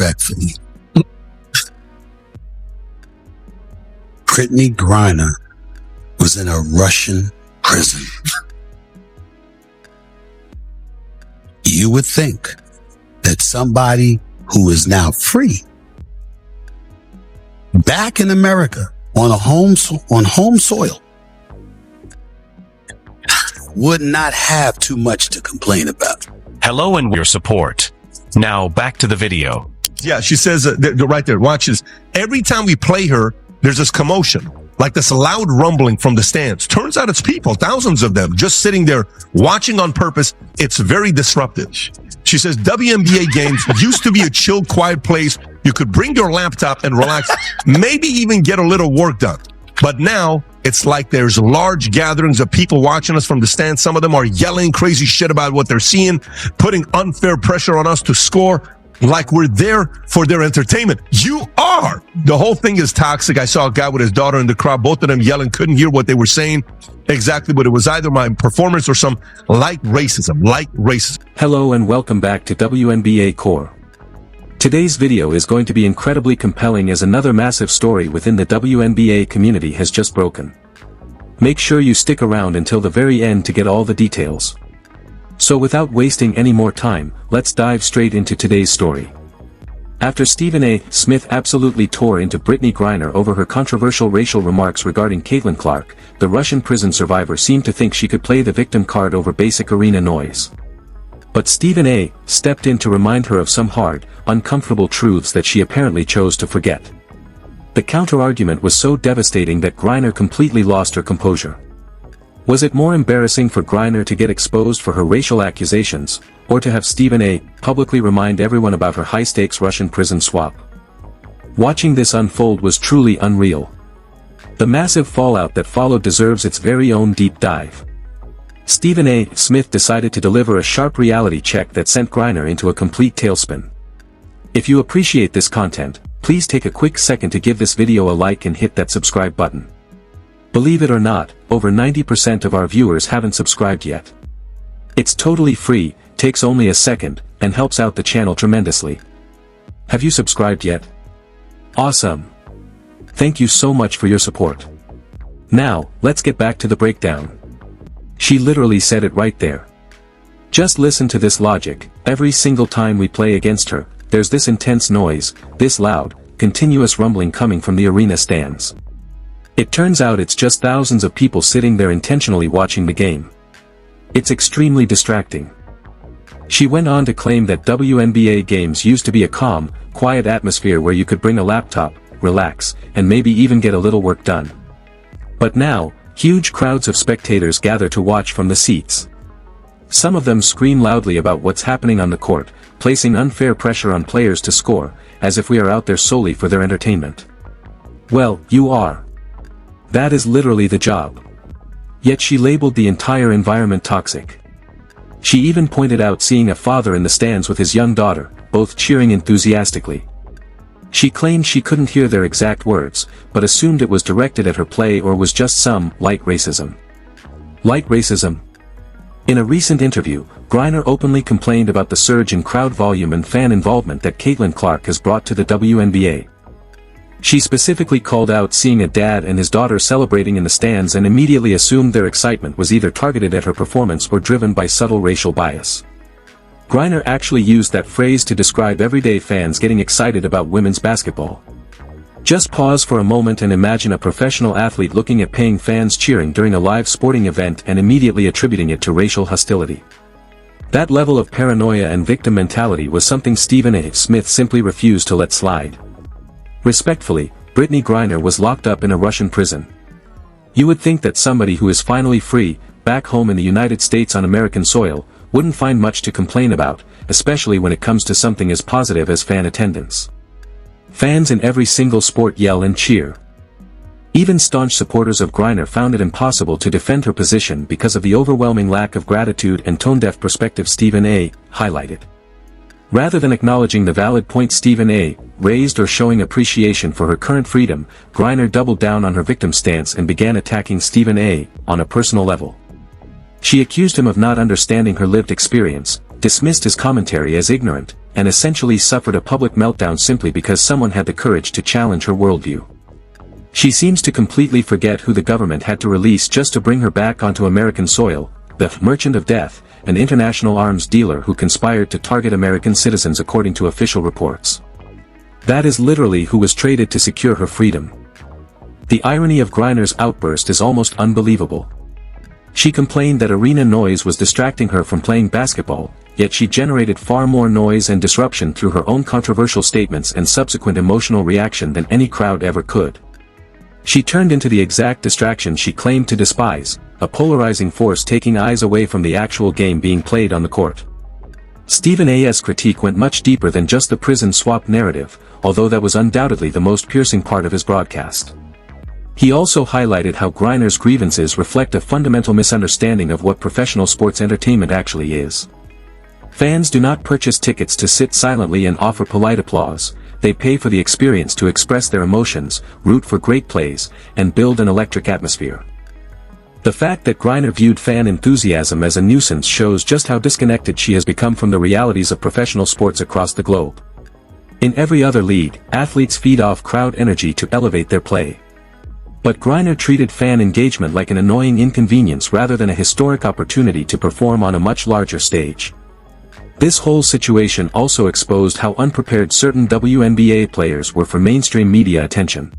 respectfully. Brittney Griner was in a Russian prison. You would think that somebody who is now free, back in America on home soil, would not have too much to complain about. Hello and your support. Now back to the video. Yeah, she says right there, watch this. Every time we play her, there's this commotion, like this loud rumbling from the stands. Turns out it's people, thousands of them, just sitting there watching on purpose. It's very disruptive. She says WNBA games used to be a chill, quiet place. You could bring your laptop and relax, maybe even get a little work done. But now it's like there's large gatherings of people watching us from the stands. Some of them are yelling crazy shit about what they're seeing, putting unfair pressure on us to score, like we're there for their entertainment. You are. The whole thing is toxic. I saw a guy with his daughter in the crowd, both of them yelling, couldn't hear what they were saying exactly, but it was either my performance or some light racism. Hello and welcome back to WNBA Core. Today's video is going to be incredibly compelling as another massive story within the WNBA community has just broken. Make sure you stick around until the very end to get all the details. So without wasting any more time, let's dive straight into today's story. After Stephen A. Smith absolutely tore into Brittney Griner over her controversial racial remarks regarding Caitlin Clark, the Russian prison survivor seemed to think she could play the victim card over basic arena noise. But Stephen A. stepped in to remind her of some hard, uncomfortable truths that she apparently chose to forget. The counter-argument was so devastating that Griner completely lost her composure. Was it more embarrassing for Griner to get exposed for her racial accusations, or to have Stephen A. publicly remind everyone about her high-stakes Russian prison swap? Watching this unfold was truly unreal. The massive fallout that followed deserves its very own deep dive. Stephen A. Smith decided to deliver a sharp reality check that sent Griner into a complete tailspin. If you appreciate this content, please take a quick second to give this video a like and hit that subscribe button. Believe it or not, over 90% of our viewers haven't subscribed yet. It's totally free, takes only a second, and helps out the channel tremendously. Have you subscribed yet? Awesome! Thank you so much for your support. Now, let's get back to the breakdown. She literally said it right there. Just listen to this logic. Every single time we play against her, there's this intense noise, this loud, continuous rumbling coming from the arena stands. It turns out it's just thousands of people sitting there intentionally watching the game. It's extremely distracting. She went on to claim that WNBA games used to be a calm, quiet atmosphere where you could bring a laptop, relax, and maybe even get a little work done. But now, huge crowds of spectators gather to watch from the seats. Some of them scream loudly about what's happening on the court, placing unfair pressure on players to score, as if we are out there solely for their entertainment. Well, you are. That is literally the job. Yet she labeled the entire environment toxic. She even pointed out seeing a father in the stands with his young daughter, both cheering enthusiastically. She claimed she couldn't hear their exact words, but assumed it was directed at her play or was just some light racism. Light racism? In a recent interview, Griner openly complained about the surge in crowd volume and fan involvement that Caitlin Clark has brought to the WNBA. She specifically called out seeing a dad and his daughter celebrating in the stands and immediately assumed their excitement was either targeted at her performance or driven by subtle racial bias. Griner actually used that phrase to describe everyday fans getting excited about women's basketball. Just pause for a moment and imagine a professional athlete looking at paying fans cheering during a live sporting event and immediately attributing it to racial hostility. That level of paranoia and victim mentality was something Stephen A. Smith simply refused to let slide. Respectfully, Brittney Griner was locked up in a Russian prison. You would think that somebody who is finally free, back home in the United States on American soil, wouldn't find much to complain about, especially when it comes to something as positive as fan attendance. Fans in every single sport yell and cheer. Even staunch supporters of Griner found it impossible to defend her position because of the overwhelming lack of gratitude and tone-deaf perspective Stephen A. highlighted. Rather than acknowledging the valid point Stephen A. raised or showing appreciation for her current freedom, Griner doubled down on her victim stance and began attacking Stephen A. on a personal level. She accused him of not understanding her lived experience, dismissed his commentary as ignorant, and essentially suffered a public meltdown simply because someone had the courage to challenge her worldview. She seems to completely forget who the government had to release just to bring her back onto American soil, the Merchant of Death, an international arms dealer who conspired to target American citizens according to official reports. That is literally who was traded to secure her freedom. The irony of Griner's outburst is almost unbelievable. She complained that arena noise was distracting her from playing basketball, yet she generated far more noise and disruption through her own controversial statements and subsequent emotional reaction than any crowd ever could. She turned into the exact distraction she claimed to despise, a polarizing force taking eyes away from the actual game being played on the court. Stephen A.'s critique went much deeper than just the prison swap narrative, although that was undoubtedly the most piercing part of his broadcast. He also highlighted how Griner's grievances reflect a fundamental misunderstanding of what professional sports entertainment actually is. Fans do not purchase tickets to sit silently and offer polite applause. They pay for the experience to express their emotions, root for great plays, and build an electric atmosphere. The fact that Griner viewed fan enthusiasm as a nuisance shows just how disconnected she has become from the realities of professional sports across the globe. In every other league, athletes feed off crowd energy to elevate their play. But Griner treated fan engagement like an annoying inconvenience rather than a historic opportunity to perform on a much larger stage. This whole situation also exposed how unprepared certain WNBA players were for mainstream media attention.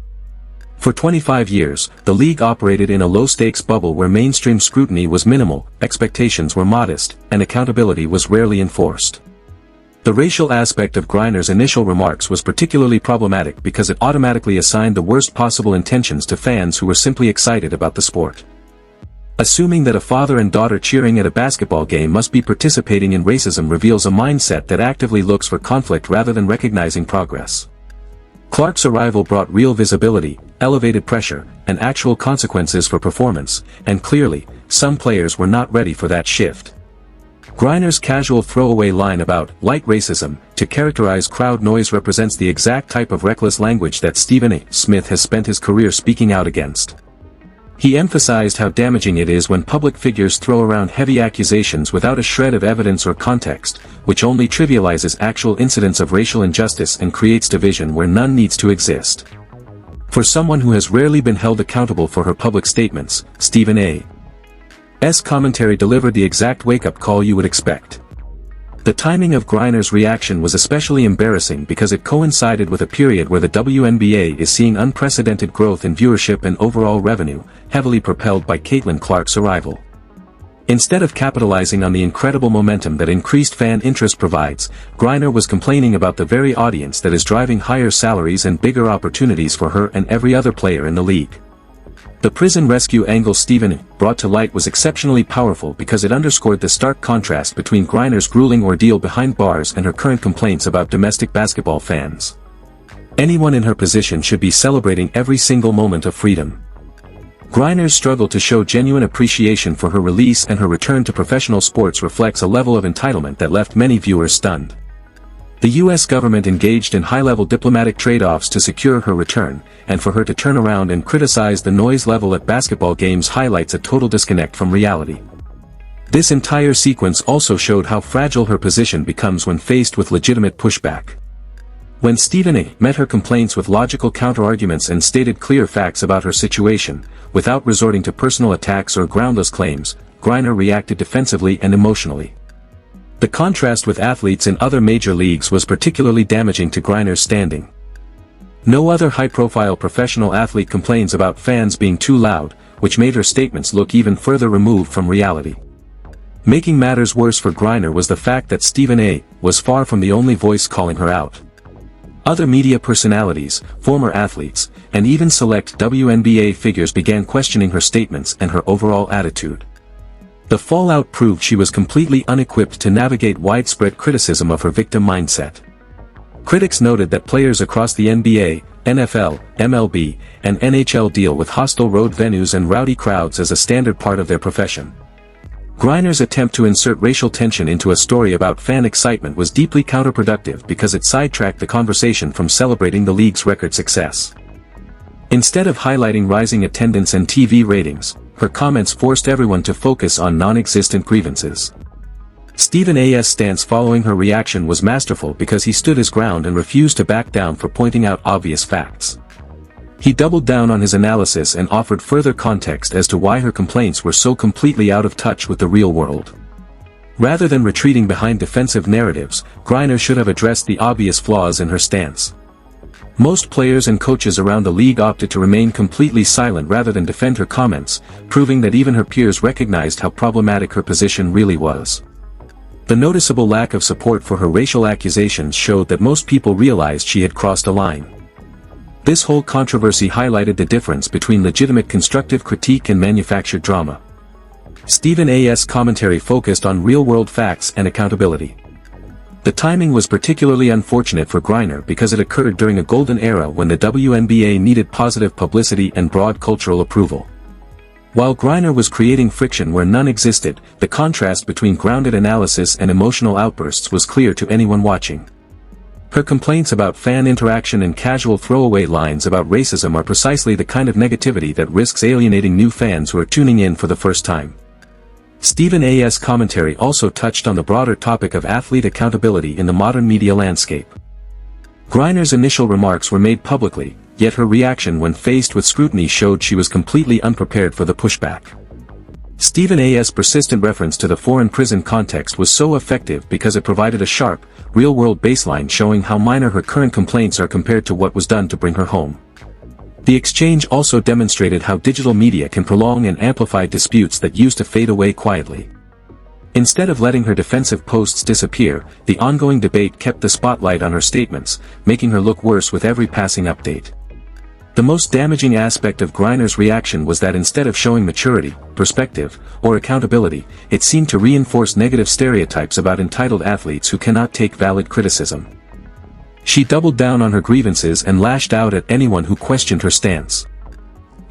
For 25 years, the league operated in a low-stakes bubble where mainstream scrutiny was minimal, expectations were modest, and accountability was rarely enforced. The racial aspect of Griner's initial remarks was particularly problematic because it automatically assigned the worst possible intentions to fans who were simply excited about the sport. Assuming that a father and daughter cheering at a basketball game must be participating in racism reveals a mindset that actively looks for conflict rather than recognizing progress. Clark's arrival brought real visibility, elevated pressure, and actual consequences for performance, and clearly, some players were not ready for that shift. Griner's casual throwaway line about light racism to characterize crowd noise represents the exact type of reckless language that Stephen A. Smith has spent his career speaking out against. He emphasized how damaging it is when public figures throw around heavy accusations without a shred of evidence or context, which only trivializes actual incidents of racial injustice and creates division where none needs to exist. For someone who has rarely been held accountable for her public statements, Stephen A.'s commentary delivered the exact wake-up call you would expect. The timing of Griner's reaction was especially embarrassing because it coincided with a period where the WNBA is seeing unprecedented growth in viewership and overall revenue, heavily propelled by Caitlin Clark's arrival. Instead of capitalizing on the incredible momentum that increased fan interest provides, Griner was complaining about the very audience that is driving higher salaries and bigger opportunities for her and every other player in the league. The prison rescue angle Stephen brought to light was exceptionally powerful because it underscored the stark contrast between Griner's grueling ordeal behind bars and her current complaints about domestic basketball fans. Anyone in her position should be celebrating every single moment of freedom. Griner's struggle to show genuine appreciation for her release and her return to professional sports reflects a level of entitlement that left many viewers stunned. The U.S. government engaged in high-level diplomatic trade-offs to secure her return, and for her to turn around and criticize the noise level at basketball games highlights a total disconnect from reality. This entire sequence also showed how fragile her position becomes when faced with legitimate pushback. When Stephen A. met her complaints with logical counterarguments and stated clear facts about her situation, without resorting to personal attacks or groundless claims, Griner reacted defensively and emotionally. The contrast with athletes in other major leagues was particularly damaging to Griner's standing. No other high-profile professional athlete complains about fans being too loud, which made her statements look even further removed from reality. Making matters worse for Griner was the fact that Stephen A. was far from the only voice calling her out. Other media personalities, former athletes, and even select WNBA figures began questioning her statements and her overall attitude. The fallout proved she was completely unequipped to navigate widespread criticism of her victim mindset. Critics noted that players across the NBA, NFL, MLB, and NHL deal with hostile road venues and rowdy crowds as a standard part of their profession. Griner's attempt to insert racial tension into a story about fan excitement was deeply counterproductive because it sidetracked the conversation from celebrating the league's record success. Instead of highlighting rising attendance and TV ratings, her comments forced everyone to focus on non-existent grievances. Stephen A.'s stance following her reaction was masterful because he stood his ground and refused to back down for pointing out obvious facts. He doubled down on his analysis and offered further context as to why her complaints were so completely out of touch with the real world. Rather than retreating behind defensive narratives, Griner should have addressed the obvious flaws in her stance. Most players and coaches around the league opted to remain completely silent rather than defend her comments, proving that even her peers recognized how problematic her position really was. The noticeable lack of support for her racial accusations showed that most people realized she had crossed a line. This whole controversy highlighted the difference between legitimate constructive critique and manufactured drama. Stephen A.'s commentary focused on real-world facts and accountability. The timing was particularly unfortunate for Griner because it occurred during a golden era when the WNBA needed positive publicity and broad cultural approval. While Griner was creating friction where none existed, the contrast between grounded analysis and emotional outbursts was clear to anyone watching. Her complaints about fan interaction and casual throwaway lines about racism are precisely the kind of negativity that risks alienating new fans who are tuning in for the first time. Stephen A.'s commentary also touched on the broader topic of athlete accountability in the modern media landscape. Griner's initial remarks were made publicly, yet her reaction when faced with scrutiny showed she was completely unprepared for the pushback. Stephen A.'s persistent reference to the foreign prison context was so effective because it provided a sharp, real-world baseline showing how minor her current complaints are compared to what was done to bring her home. The exchange also demonstrated how digital media can prolong and amplify disputes that used to fade away quietly. Instead of letting her defensive posts disappear, the ongoing debate kept the spotlight on her statements, making her look worse with every passing update. The most damaging aspect of Griner's reaction was that instead of showing maturity, perspective, or accountability, it seemed to reinforce negative stereotypes about entitled athletes who cannot take valid criticism. She doubled down on her grievances and lashed out at anyone who questioned her stance.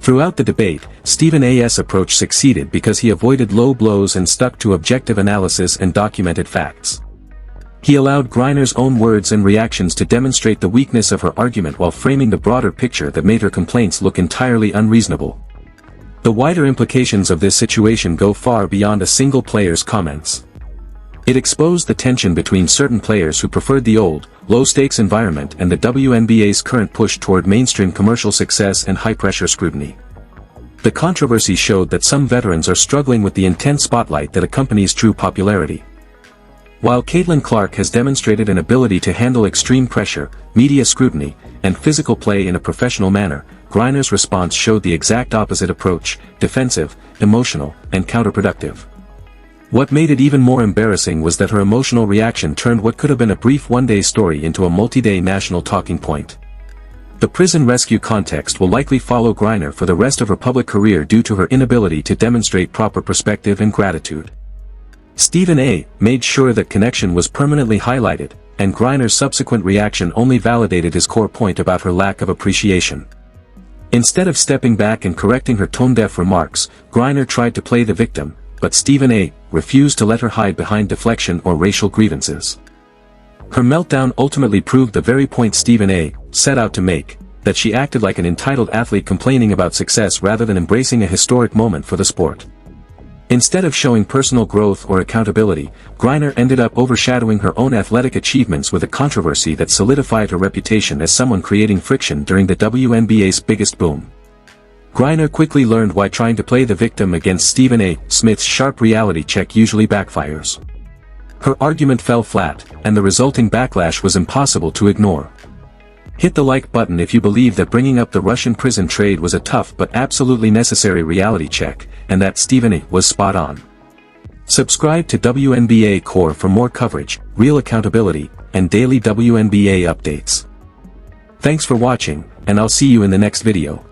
Throughout the debate, Stephen A.'s approach succeeded because he avoided low blows and stuck to objective analysis and documented facts. He allowed Griner's own words and reactions to demonstrate the weakness of her argument while framing the broader picture that made her complaints look entirely unreasonable. The wider implications of this situation go far beyond a single player's comments. It exposed the tension between certain players who preferred the old, low-stakes environment and the WNBA's current push toward mainstream commercial success and high-pressure scrutiny. The controversy showed that some veterans are struggling with the intense spotlight that accompanies true popularity. While Caitlin Clark has demonstrated an ability to handle extreme pressure, media scrutiny, and physical play in a professional manner, Griner's response showed the exact opposite approach: defensive, emotional, and counterproductive. What made it even more embarrassing was that her emotional reaction turned what could have been a brief one-day story into a multi-day national talking point. The prison rescue context will likely follow Griner for the rest of her public career due to her inability to demonstrate proper perspective and gratitude. Stephen A. made sure that connection was permanently highlighted, and Griner's subsequent reaction only validated his core point about her lack of appreciation. Instead of stepping back and correcting her tone-deaf remarks, Griner tried to play the victim, but Stephen A. refused to let her hide behind deflection or racial grievances. Her meltdown ultimately proved the very point Stephen A. set out to make, that she acted like an entitled athlete complaining about success rather than embracing a historic moment for the sport. Instead of showing personal growth or accountability, Griner ended up overshadowing her own athletic achievements with a controversy that solidified her reputation as someone creating friction during the WNBA's biggest boom. Griner quickly learned why trying to play the victim against Stephen A. Smith's sharp reality check usually backfires. Her argument fell flat, and the resulting backlash was impossible to ignore. Hit the like button if you believe that bringing up the Russian prison trade was a tough but absolutely necessary reality check, and that Stephen A. was spot on. Subscribe to WNBA Core for more coverage, real accountability, and daily WNBA updates. Thanks for watching, and I'll see you in the next video.